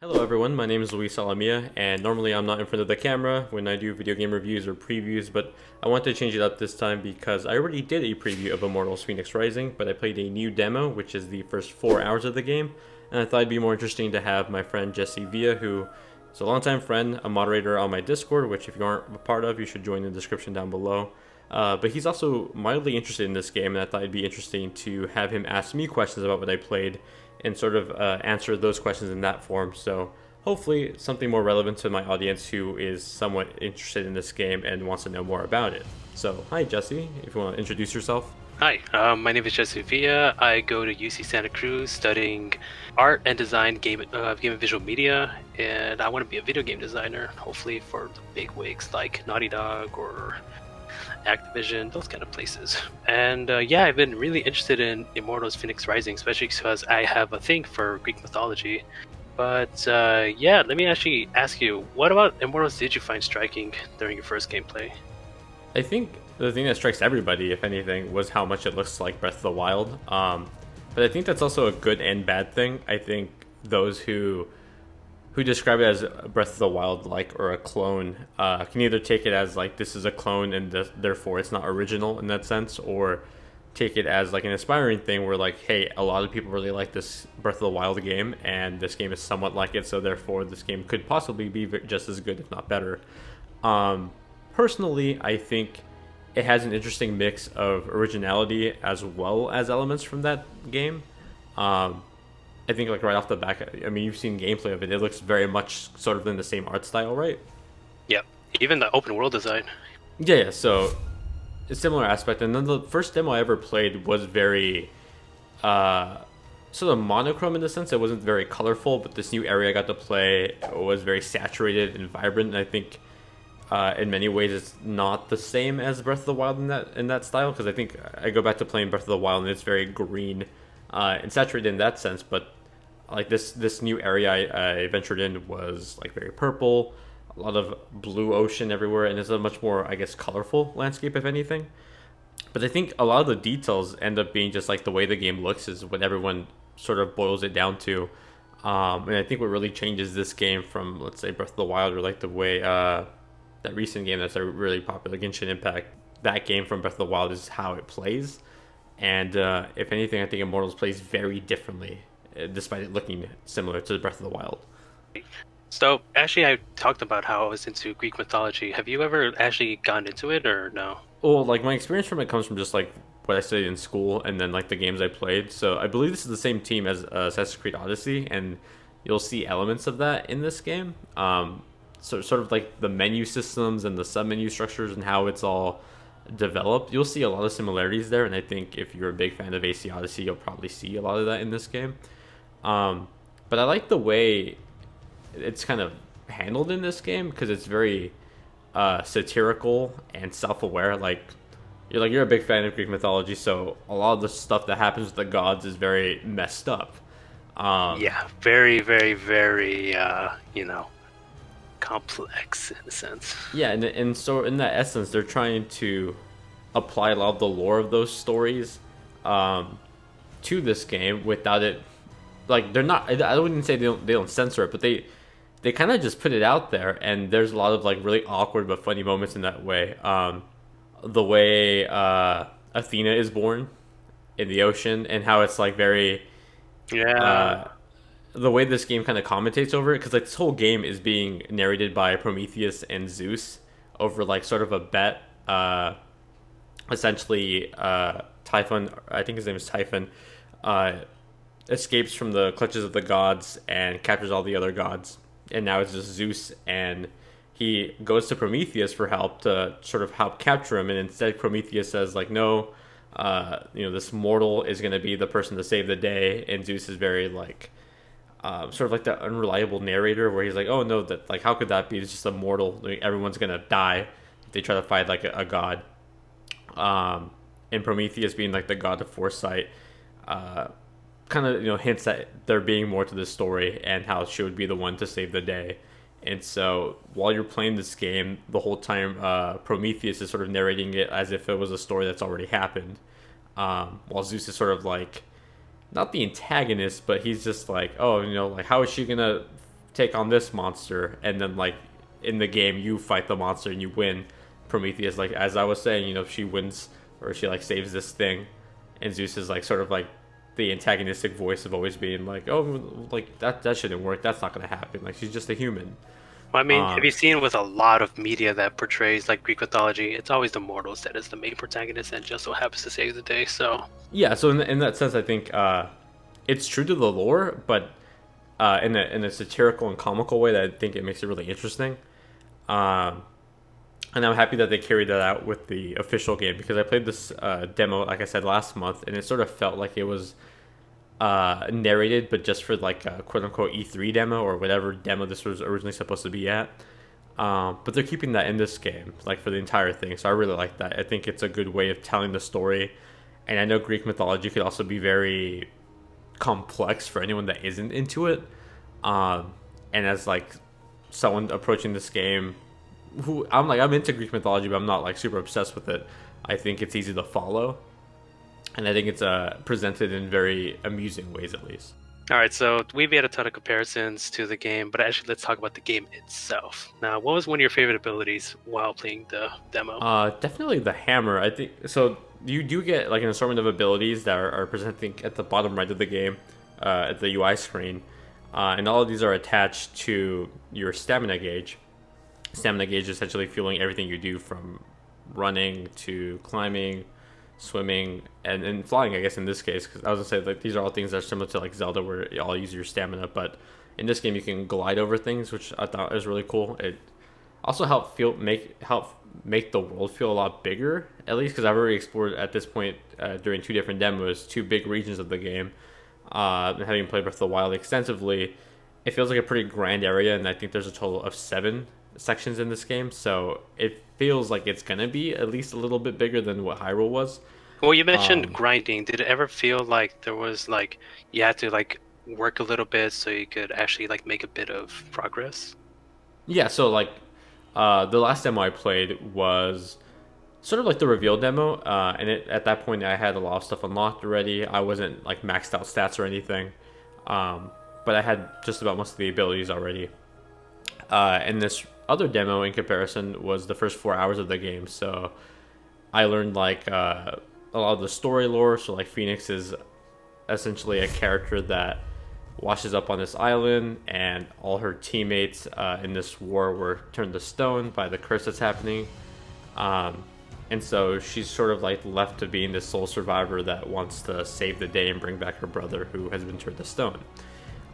Hello everyone, my name is Luis Alamia, and normally I'm not in front of the camera when I do video game reviews or previews, but I want to change it up this time because I already did a preview of Immortals Fenyx Rising, but I played a new demo, which is the first 4 hours of the game, and I thought it'd be more interesting to have my friend Jesse Villa, who is a longtime friend, a moderator on my Discord, which if you aren't a part of, you should join in the description down below. But he's also mildly interested in this game, and I thought it'd be interesting to have him ask me questions about what I played and sort of answer those questions in that form. So hopefully something more relevant to my audience who is somewhat interested in this game and wants to know more about it. So hi Jesse, if you want to introduce yourself. Hi, my name is Jesse Villa. I go to UC Santa Cruz studying art and design, game and visual media, and I want to be a video game designer, hopefully for the big wigs like Naughty Dog or Activision, those kind of places. And yeah, I've been really interested in Immortals Fenyx Rising, especially because I have a thing for Greek mythology. But yeah, let me actually ask you, what about Immortals did you find striking during your first gameplay? I think the thing that strikes everybody, if anything, was how much it looks like Breath of the Wild. But I think that's also a good and bad thing. I think those who describe it as Breath of the Wild like or a clone can either take it as like this is a clone and therefore it's not original in that sense, or take it as like an aspiring thing where like, hey, a lot of people really like this Breath of the Wild game and this game is somewhat like it, so therefore this game could possibly be just as good if not better. Personally, I think it has an interesting mix of originality as well as elements from that game. I think like right off the back, I mean, you've seen gameplay of it. It looks very much sort of in the same art style, right? Yep, even the open world design. Yeah. So a similar aspect. And then the first demo I ever played was very sort of monochrome in the sense it wasn't very colorful, but this new area I got to play was very saturated and vibrant. And I think in many ways it's not the same as Breath of the Wild in that style, because I think I go back to playing Breath of the Wild and it's very green and saturated in that sense, but like this new area I ventured in was like very purple, a lot of blue ocean everywhere, and it's a much more, I guess, colorful landscape if anything. But I think a lot of the details end up being just like the way the game looks is what everyone sort of boils it down to. And I think what really changes this game from, let's say, Breath of the Wild, or like the way that recent game that's a really popular Genshin Impact, that game from Breath of the Wild is how it plays. And if anything, I think Immortals plays very differently, despite it looking similar to Breath of the Wild. So actually, I talked about how I was into Greek mythology. Have you ever actually gone into it or no? Well, like my experience from it comes from just like what I studied in school and then like the games I played. So I believe this is the same team as Assassin's Creed Odyssey, and you'll see elements of that in this game. So sort of like the menu systems and the sub-menu structures and how it's all developed. You'll see a lot of similarities there, and I think if you're a big fan of AC Odyssey, you'll probably see a lot of that in this game. But I like the way it's kind of handled in this game because it's very satirical and self-aware. You're a big fan of Greek mythology, so a lot of the stuff that happens with the gods is very messed up. Yeah, very, very, very, complex in a sense. Yeah, and so in that essence, they're trying to apply a lot of the lore of those stories to this game without it. Like they're not. I wouldn't say they don't censor it, but they kind of just put it out there, and there's a lot of like really awkward but funny moments in that way. The way Athena is born in the ocean, and how it's like very the way this game kind of commentates over it, because like this whole game is being narrated by Prometheus and Zeus over like sort of a bet. Essentially, Typhon, I think his name is Typhon, escapes from the clutches of the gods and captures all the other gods, and now it's just Zeus, and he goes to Prometheus for help to sort of help capture him, and instead Prometheus says like, no, this mortal is going to be the person to save the day, and Zeus is very like sort of like the unreliable narrator where he's like, oh no, that like how could that be? It's just a mortal. Like, everyone's gonna die if they try to fight like a god. And Prometheus being like the god of foresight, kind of hints that there being more to this story and how she would be the one to save the day. And so while you're playing this game, the whole time Prometheus is sort of narrating it as if it was a story that's already happened, while Zeus is sort of like not the antagonist, but he's just like, oh, like how is she gonna take on this monster, and then like in the game you fight the monster and you win. Prometheus, like as I was saying, she wins or she like saves this thing, and Zeus is like sort of like the antagonistic voice of always being like, oh, like that shouldn't work. That's not gonna happen. Like she's just a human. Well, I mean, have Um, you seen with a lot of media that portrays like Greek mythology, it's always the mortals that is the main protagonist and just so happens to save the day. So yeah. So in that sense, I think it's true to the lore, but in a satirical and comical way that I think it makes it really interesting. Um, and I'm happy that they carried that out with the official game because I played this demo, like I said last month, and it sort of felt like it was narrated, but just for like a quote unquote E3 demo or whatever demo this was originally supposed to be at. But they're keeping that in this game, like for the entire thing. So I really like that. I think it's a good way of telling the story. And I know Greek mythology could also be very complex for anyone that isn't into it. And as like someone approaching this game, who I'm into Greek mythology, but I'm not like super obsessed with it. I think it's easy to follow, and I think it's presented in very amusing ways, at least. all right, so we've made a ton of comparisons to the game, but actually, let's talk about the game itself. Now, what was one of your favorite abilities while playing the demo? Definitely the hammer. I think so. You do get like an assortment of abilities that are presenting at the bottom right of the game, at the UI screen, and all of these are attached to your stamina gauge. Stamina gauge is essentially fueling everything you do, from running to climbing, swimming, and flying, I guess, in this case. Because I was gonna say, like, these are all things that are similar to like Zelda, where you all use your stamina, but in this game you can glide over things, which I thought was really cool. It also help make the world feel a lot bigger, at least because I've already explored at this point, during two different demos, two big regions of the game. And having played Breath of the Wild extensively, it feels like a pretty grand area, and I think there's a total of 7 sections in this game, so it feels like it's gonna be at least a little bit bigger than what Hyrule was. Well, you mentioned Um, grinding. Did it ever feel like there was like you had to like work a little bit so you could actually like make a bit of progress? yeah, so like the last demo I played was sort of like the reveal demo, and at that point I had a lot of stuff unlocked already. I wasn't like maxed out stats or anything, but I had just about most of the abilities already. And this other demo, in comparison, was the first 4 hours of the game. So I learned like a lot of the story lore. So like Phoenix is essentially a character that washes up on this island, and all her teammates in this war were turned to stone by the curse that's happening. Um, and so she's sort of like left to being this sole survivor that wants to save the day and bring back her brother who has been turned to stone.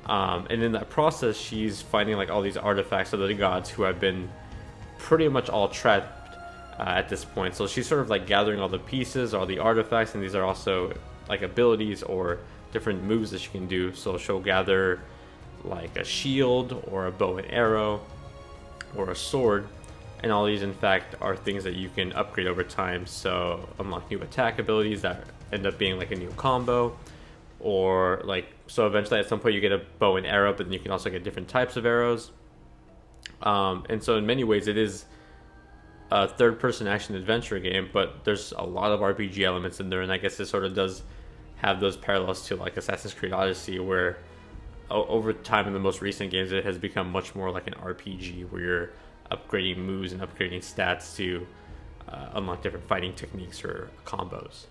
And in that process, she's finding like all these artifacts of the gods who have been pretty much all trapped at this point. So she's sort of like gathering all the pieces, all the artifacts, and these are also like abilities or different moves that she can do. So she'll gather like a shield or a bow and arrow or a sword, and all these in fact are things that you can upgrade over time. So unlock new attack abilities that end up being like a new combo, or like, so eventually at some point you get a bow and arrow, but then you can also get different types of arrows. And so in many ways it is a third person action adventure game, but there's a lot of RPG elements in there, and I guess it sort of does have those parallels to like Assassin's Creed Odyssey, where over time in the most recent games it has become much more like an RPG where you're upgrading moves and upgrading stats to unlock different fighting techniques or combos.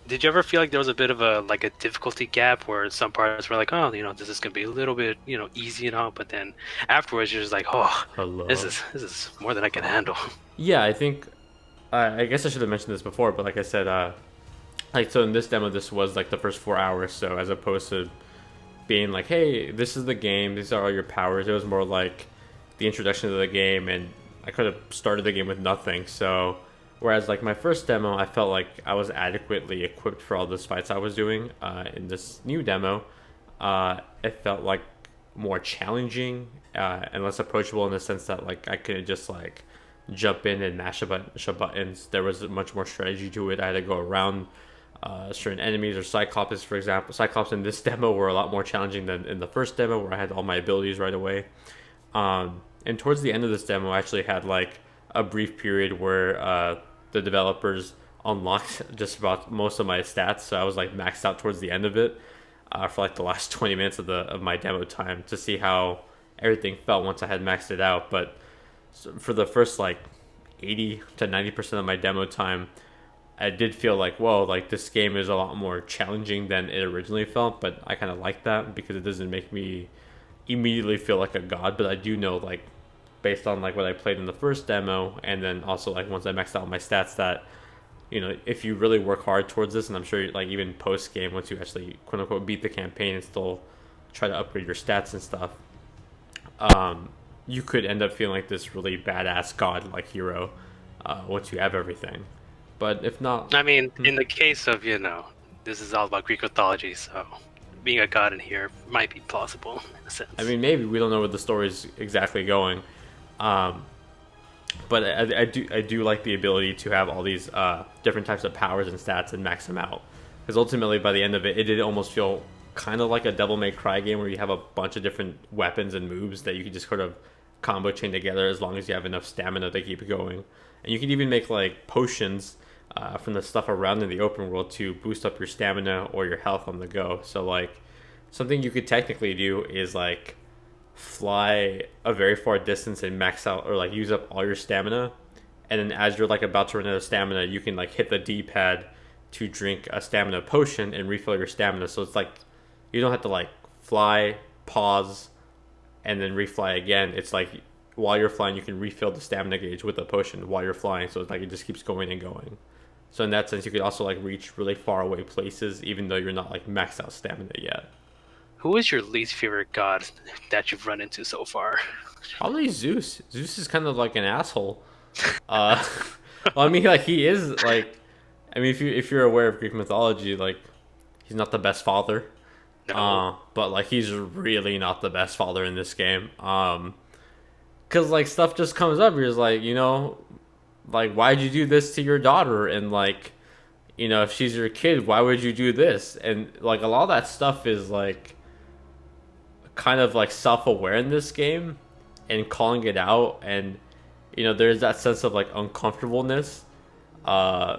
Did you ever feel like there was a bit of a like a difficulty gap where some parts were like, oh, this is gonna be a little bit, easy and all, but then afterwards you're just like, oh, Hello. this is more than I can handle. Yeah, I think I guess I should have mentioned this before, but like I said, like, so in this demo, this was like the first 4 hours. So as opposed to being like, hey, this is the game, these are all your powers, it was more like the introduction to the game, and I could have started the game with nothing. So whereas like my first demo, I felt like I was adequately equipped for all those fights I was doing. In this new demo, it felt like more challenging and less approachable, in the sense that like I couldn't just like jump in and mash a bunch of buttons. There was much more strategy to it. I had to go around certain enemies, or Cyclops, for example. Cyclops in this demo were a lot more challenging than in the first demo, where I had all my abilities right away. And towards the end of this demo, I actually had like a brief period where the developers unlocked just about most of my stats. So I was like maxed out towards the end of it, for like the last 20 minutes of my demo time, to see how everything felt once I had maxed it out. But for the first like 80 to 90% of my demo time, I did feel like, whoa, like this game is a lot more challenging than it originally felt. But I kind of like that because it doesn't make me immediately feel like a god. But I do know, like, based on like what I played in the first demo, and then also like once I maxed out my stats, that if you really work hard towards this, and I'm sure like even post game, once you actually quote unquote beat the campaign and still try to upgrade your stats and stuff, um, you could end up feeling like this really badass god like hero once you have everything. But if not, I mean, in the case of, this is all about Greek mythology, so being a god in here might be plausible in a sense. I mean, maybe we don't know where the story's exactly going. Um, but I do like the ability to have all these different types of powers and stats and max them out. Because ultimately, by the end of it, it did almost feel kind of like a Devil May Cry game where you have a bunch of different weapons and moves that you can just sort of combo chain together as long as you have enough stamina to keep going. And you can even make like potions from the stuff around in the open world to boost up your stamina or your health on the go. So like something you could technically do is like fly a very far distance and max out or like use up all your stamina, and then as you're like about to run out of stamina, you can like hit the D-pad to drink a stamina potion and refill your stamina. So it's like you don't have to like fly, pause, and then refly again. It's like while you're flying, you can refill the stamina gauge with the potion while you're flying. So it's like it just keeps going and going. So in that sense, you could also like reach really far away places, even though you're not like maxed out stamina yet. Who is your least favorite god that you've run into so far? Probably Zeus. Zeus is kind of like an asshole. Uh, well, I mean, like he is like, I mean, if you're aware of Greek mythology, like he's not the best father. No. But like he's really not the best father in this game. Cause like stuff just comes up. You're just like, like why'd you do this to your daughter? And like, if she's your kid, why would you do this? And like a lot of that stuff is like kind of like self-aware in this game and calling it out, and there's that sense of like uncomfortableness, uh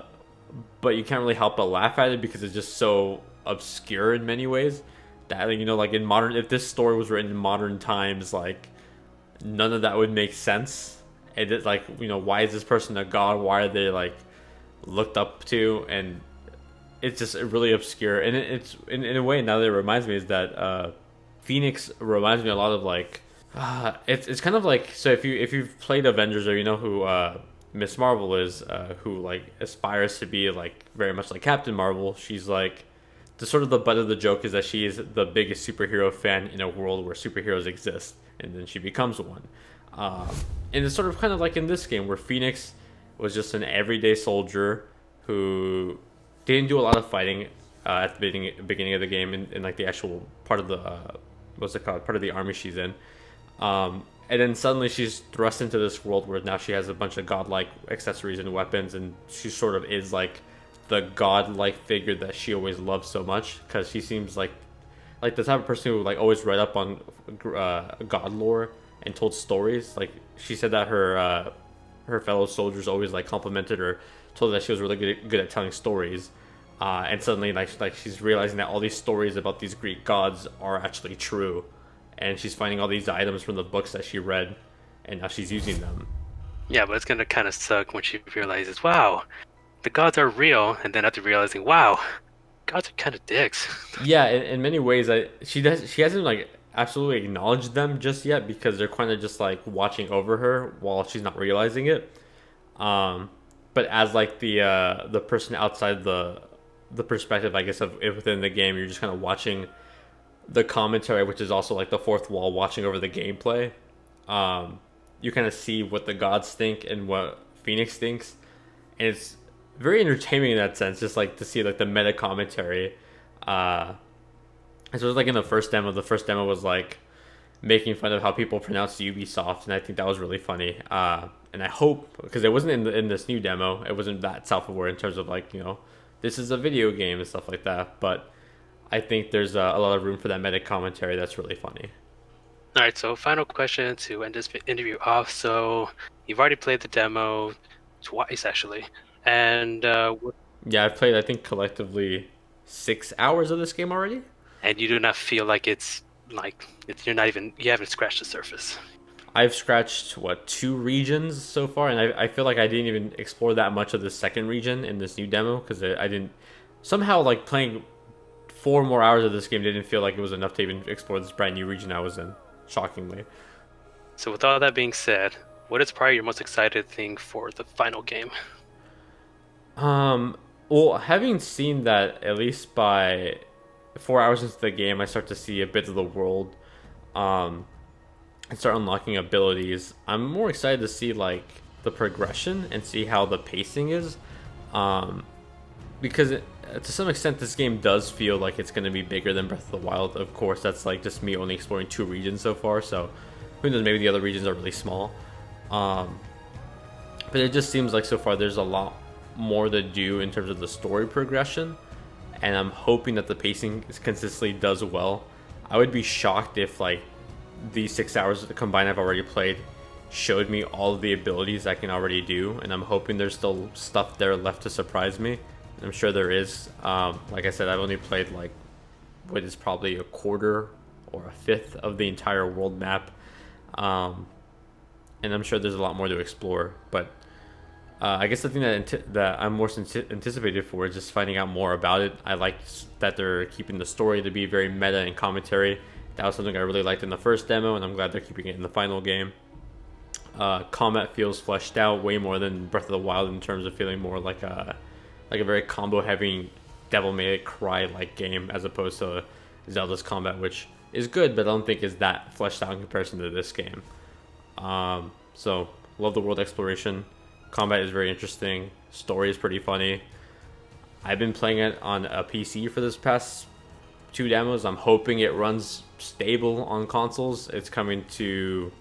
but you can't really help but laugh at it because it's just so obscure in many ways that like in modern, if this story was written in modern times, like none of that would make sense. And it's like, why is this person a god? Why are they like looked up to? And it's just really obscure. And it's in a way, now that it reminds me, is that Phoenix reminds me a lot of like it's kind of like, so if you've played Avengers, or who Miss Marvel is, who like aspires to be like very much like Captain Marvel. She's like the sort of the butt of the joke is that she is the biggest superhero fan in a world where superheroes exist, and then she becomes one. Um, and it's sort of kind of like in this game where Phoenix was just an everyday soldier who didn't do a lot of fighting at the beginning of the game, in like the actual part of the what's it called, part of the army she's in. And then suddenly she's thrust into this world where now she has a bunch of godlike accessories and weapons, and she sort of is like the godlike figure that she always loved so much, because she seems like the type of person who like always read up on god lore and told stories. Like she said that her fellow soldiers always like complimented her, told her that she was really good at telling stories. And suddenly like she's realizing that all these stories about these Greek gods are actually true, and she's finding all these items from the books that she read, and now she's using them. Yeah, but it's gonna kind of suck when she realizes, wow, the gods are real, and then after realizing, wow, gods are kind of dicks. Yeah, in many ways, she hasn't like absolutely acknowledged them just yet, because they're kind of just like watching over her while she's not realizing it. Um, but as like the person outside the perspective, I guess, of it within the game, you're just kind of watching the commentary, which is also like the fourth wall, watching over the gameplay. You kind of see what the gods think and what Phoenix thinks, and it's very entertaining in that sense, just like to see like the meta commentary. And so it was like in the first demo was like making fun of how people pronounce Ubisoft, and I think that was really funny. And I hope, because it wasn't in this new demo, it wasn't that self-aware in terms of like, this is a video game and stuff like that. But I think there's a lot of room for that meta commentary that's really funny. All right, so final question to end this interview off. So you've already played the demo twice, actually, and Yeah, I've played, I think, collectively 6 hours of this game already. and you do not feel like it's like you haven't scratched the surface. I've scratched what 2 regions so far, and I feel like I didn't even explore that much of the second region in this new demo because I didn't somehow like playing 4 more hours of this game didn't feel like it was enough to even explore this brand new region I was in. Shockingly. So with all that being said, what is probably your most excited thing for the final game? Well, having seen that at least by 4 hours into the game, I start to see a bit of the world, um, and start unlocking abilities. I'm more excited to see like the progression and see how the pacing is, um, because to some extent this game does feel like it's going to be bigger than Breath of the Wild. Of course, that's like just me only exploring 2 regions so far, so who knows? Maybe the other regions are really small. Um, but it just seems like so far there's a lot more to do in terms of the story progression, and I'm hoping that the pacing consistently does well. I would be shocked if like these 6 hours combined I've already played showed me all of the abilities I can already do, and I'm hoping there's still stuff there left to surprise me. I'm sure there is. Like I said, I've only played like what is probably a quarter or a fifth of the entire world map, um, and I'm sure there's a lot more to explore. But I guess the thing that I'm most anticipated for is just finding out more about it. I like that they're keeping the story to be very meta and commentary. That was something I really liked in the first demo, and I'm glad they're keeping it in the final game. Combat feels fleshed out way more than Breath of the Wild in terms of feeling more like a very combo heavy Devil May Cry like game as opposed to Zelda's combat, which is good, but I don't think is that fleshed out in comparison to this game. So love the world exploration. Combat is very interesting. Story is pretty funny. I've been playing it on a PC for this past 2 demos. I'm hoping it runs stable on consoles. It's coming to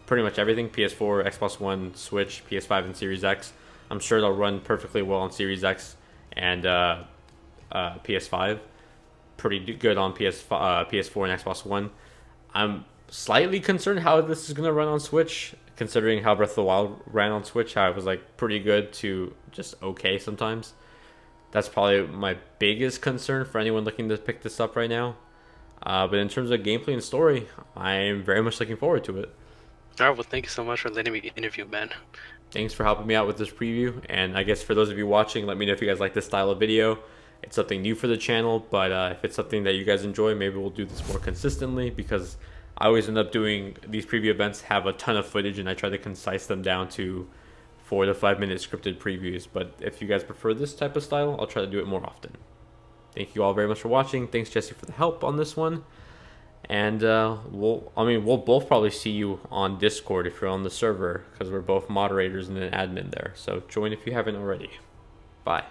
pretty much everything: PS4, Xbox One, Switch, PS5, and Series X. I'm sure it'll run perfectly well on Series X and PS5. Pretty good on PS4 and Xbox One. I'm slightly concerned how this is going to run on Switch, considering how Breath of the Wild ran on Switch, how it was like pretty good to just okay sometimes. That's probably my biggest concern for anyone looking to pick this up right now. But in terms of gameplay and story, I'm very much looking forward to it. All right, well, thank you so much for letting me interview, man. Thanks for helping me out with this preview, and I guess for those of you watching, let me know if you guys like this style of video. It's something new for the channel, but if it's something that you guys enjoy, maybe we'll do this more consistently, because I always end up doing these preview events, have a ton of footage, and I try to concise them down to 4 to 5 minute scripted previews. But if you guys prefer this type of style, I'll try to do it more often. Thank you all very much for watching. Thanks, Jesse, for the help on this one. And we'll both probably see you on Discord if you're on the server, because we're both moderators and an admin there. So join if you haven't already. Bye.